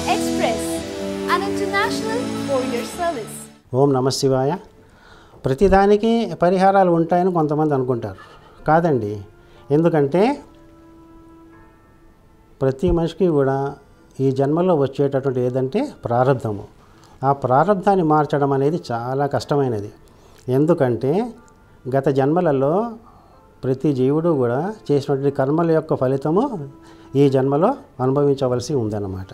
Express, an international courier service. ఓం నమ శివాయ. ప్రతిదానికి పరిహారాలు ఉంటాయని కొంతమంది అనుకుంటారు. కాదండి. ఎందుకంటే ప్రతి మనిషికి కూడా ఈ జన్మలో వచ్చేటటువంటి ఏదంటే ప్రారంధము. ఆ ప్రారంధాన్ని మార్చడం అనేది చాలా కష్టమైనది. ఎందుకంటే గత జన్మలలో ప్రతి జీవుడు కూడా చేసినటువంటి కర్మల యొక్క ఫలితము ఈ జన్మలో అనుభవించవలసి ఉందన్నమాట.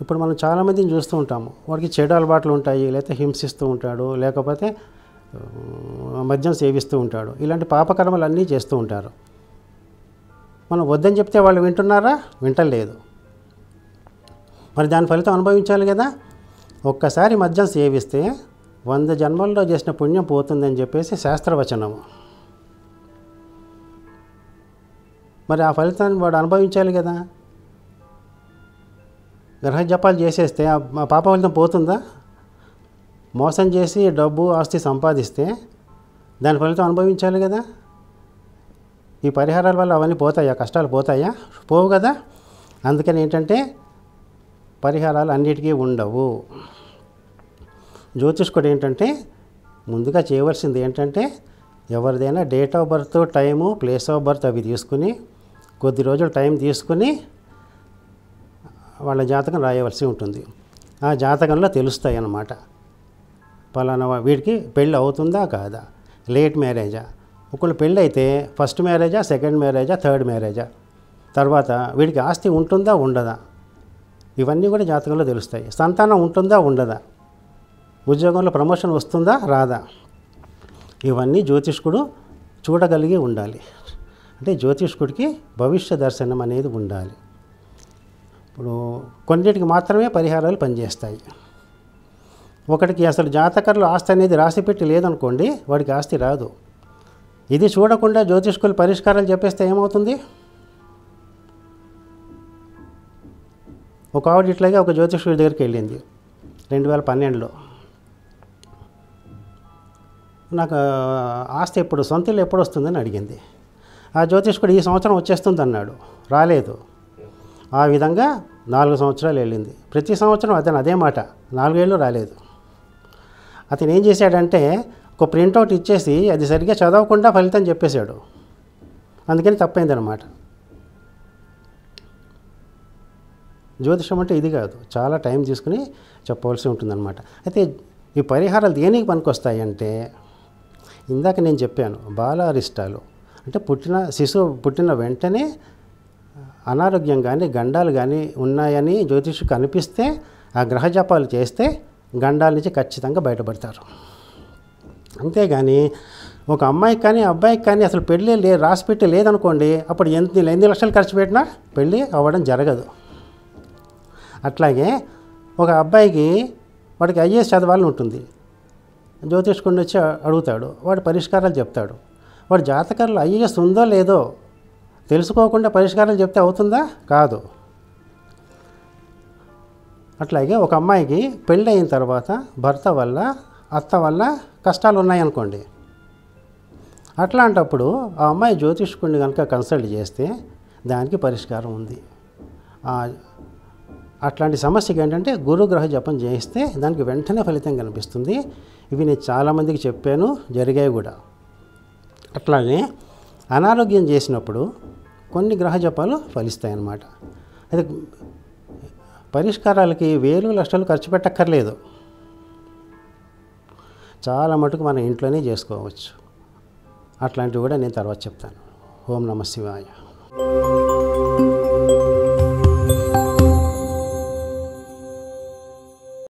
ఇప్పుడు మనం చాలామందిని చూస్తూ ఉంటాము. వాడికి చెడు అలవాట్లు ఉంటాయి, లేకపోతే హింసిస్తూ ఉంటాడు, లేకపోతే మద్యం సేవిస్తూ ఉంటాడు. ఇలాంటి పాపకర్మలు అన్నీ చేస్తూ ఉంటారు. మనం వద్దని చెప్తే వాళ్ళు వింటున్నారా? వింటలేదు. మరి దాని ఫలితం అనుభవించాలి కదా. ఒక్కసారి మద్యం సేవిస్తే 100 జన్మల్లో చేసిన పుణ్యం పోతుందని చెప్పేసి శాస్త్రవచనము. మరి ఆ ఫలితాన్ని వాడు అనుభవించాలి కదా. గ్రహ జపాలు చేసేస్తే ఆ పాప ఫలితం పోతుందా? మోసం చేసి డబ్బు ఆస్తి సంపాదిస్తే దాని ఫలితం అనుభవించాలి కదా. ఈ పరిహారాల వల్ల అవన్నీ పోతాయా? కష్టాలు పోతాయా? పోవు కదా. అందుకని ఏంటంటే పరిహారాలు అన్నిటికీ ఉండవు. జ్యోతిష్కుడు ఏంటంటే ముందుగా చేయవలసింది ఏంటంటే ఎవరిదైనా date of birth, time, place of birth అవి తీసుకుని కొద్ది రోజులు టైం తీసుకుని వాళ్ళ జాతకం రాయవలసి ఉంటుంది. ఆ జాతకంలో తెలుస్తాయి అన్నమాట. పలానా వీడికి పెళ్ళి అవుతుందా కాదా, లేట్ మ్యారేజా, ఒకళ్ళు పెళ్ళి అయితే ఫస్ట్ మ్యారేజా, సెకండ్ మ్యారేజా, థర్డ్ మ్యారేజా, తర్వాత వీడికి ఆస్తి ఉంటుందా ఉండదా, ఇవన్నీ కూడా జాతకంలో తెలుస్తాయి. సంతానం ఉంటుందా ఉండదా, ఉద్యోగంలో ప్రమోషన్ వస్తుందా రాదా, ఇవన్నీ జ్యోతిష్కుడు చూడగలిగి ఉండాలి. అంటే జ్యోతిష్కుడికి భవిష్య దర్శనం అనేది ఉండాలి. ఇప్పుడు కొన్నిటికి మాత్రమే పరిహారాలు పనిచేస్తాయి. ఒకటికి అసలు జాతకంలో ఆస్తి అనేది రాసిపెట్టి లేదనుకోండి, వాడికి ఆస్తి రాదు. ఇది చూడకుండా జ్యోతిష్కులు పరిష్కారాలు చెప్పేస్తే ఏమవుతుంది? ఒక ఆవిడ ఇట్లాగే ఒక జ్యోతిష్కుడి దగ్గరికి వెళ్ళింది 2012లో. నాకు ఆస్తి ఎప్పుడు, సొంత ఇల్లు ఎప్పుడు వస్తుందని అడిగింది. ఆ జ్యోతిష్కుడు ఈ సంవత్సరం వచ్చేస్తుంది అన్నాడు. రాలేదు. ఆ విధంగా 4 సంవత్సరాలు వెళ్ళింది. ప్రతి సంవత్సరం అతను అదే మాట, 4 ఏళ్ళు రాలేదు. అతను ఏం చేశాడంటే ఒక ప్రింటౌట్ ఇచ్చేసి అది సరిగ్గా చదవకుండా ఫలితం చెప్పేశాడు. అందుకని తప్పైందనమాట. జ్యోతిషం అంటే ఇది కాదు, చాలా టైం తీసుకుని చెప్పవలసి ఉంటుందన్నమాట. అయితే ఈ పరిహారాలు దేనికి పనికొస్తాయి అంటే ఇందాక నేను చెప్పాను, బాలారిష్టాలు అంటే శిశువు పుట్టిన వెంటనే అనారోగ్యం కానీ గండాలు కానీ ఉన్నాయని జ్యోతిష్కు అనిపిస్తే ఆ గ్రహ జపాలు చేస్తే గండాల నుంచి ఖచ్చితంగా బయటపడతారు. అంతేగాని ఒక అమ్మాయికి కానీ అబ్బాయికి కానీ అసలు పెళ్ళి రాసిపెట్టి లేదనుకోండి, అప్పుడు ఎన్ని లక్షలు ఖర్చు పెట్టినా పెళ్ళి అవ్వడం జరగదు. అట్లాగే ఒక అబ్బాయికి వాడికి ఐఏఎస్ చదవాలని ఉంటుంది. జ్యోతిష్కుడిని వచ్చి అడుగుతాడు, వాడు పరిష్కారాలు చెప్తాడు. వాడు జాతకాల్లో ఐఏఎస్ ఉందో లేదో తెలుసుకోకుండా పరిష్కారాలు చెప్తే అవుతుందా? కాదు. అట్లాగే ఒక అమ్మాయికి పెళ్ళి అయిన తర్వాత భర్త వల్ల, అత్త వల్ల కష్టాలు ఉన్నాయనుకోండి, అట్లాంటప్పుడు ఆ అమ్మాయి జ్యోతిష్కుడిని కనుక కన్సల్ట్ చేస్తే దానికి పరిష్కారం ఉంది. అట్లాంటి సమస్యకి ఏంటంటే గురుగ్రహ జపం చేయిస్తే దానికి వెంటనే ఫలితం కనిపిస్తుంది. ఇవి నేను చాలామందికి చెప్పాను, జరిగాయి కూడా. అట్లానే అనారోగ్యం చేసినప్పుడు కొన్ని గ్రహ జపాలు ఫలిస్తాయి అన్నమాట. అయితే పరిష్కారాలకి వేలు లక్షలు ఖర్చు పెట్టక్కర్లేదు, చాలా మటుకు మన ఇంట్లోనే చేసుకోవచ్చు. అట్లాంటివి కూడా నేను తర్వాత చెప్తాను. ఓం నమ శివాయ.